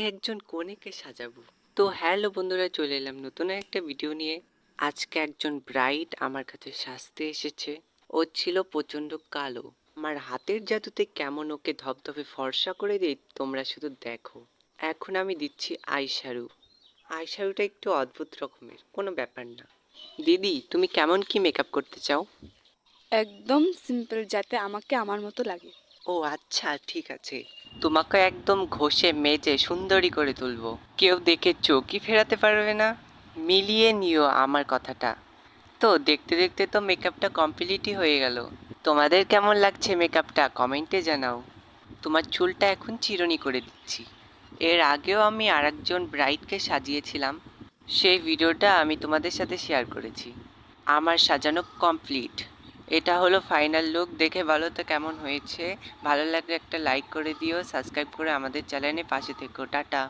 একজন কনেকে সাজাবো। তো হ্যালো বন্ধুরা, চলে এলাম নতুন একটা ভিডিও নিয়ে। আজকে একজন ব্রাইড আমার কাছে সাজতে এসেছে। ও ছিল প্রচন্ড কালো। আমার হাতের জাদুতে কেমন ওকে ধবধবে ফর্সা করে দিই তোমরা শুধু দেখো। এখন আমি দিচ্ছি আইশ্যাডো। আইশ্যাডোটা একটু অদ্ভুত রকমের, কোনো ব্যাপার না। দিদি, তুমি কেমন কি মেকআপ করতে চাও? একদম সিম্পল, যাতে আমাকে আমার মতো লাগে। ও আচ্ছা, ঠিক আছে। তোমাকে একদম ঘষে মেজে সুন্দরী করে তুলবো, কেউ দেখে চোখই ফেরাতে পারবে না। মিলিয়ে নিও আমার কথাটা। তো দেখতে দেখতে তো মেকআপটা কমপ্লিটই হয়ে গেল। তোমাদের কেমন লাগছে মেকআপটা কমেন্টে জানাও। তোমার চুলটা এখন চিরুনি করে দিচ্ছি। এর আগেও আমি আরেকজন ব্রাইডকে সাজিয়েছিলাম, সেই ভিডিওটা আমি তোমাদের সাথে শেয়ার করেছি। আমার সাজানো কমপ্লিট। এটা হলো ফাইনাল লুক। দেখে বলো তো কেমন হয়েছে। ভালো লাগলে একটা লাইক করে দিও, সাবস্ক্রাইব করে আমাদের চ্যানেলে পাশে থেকো। টাটা।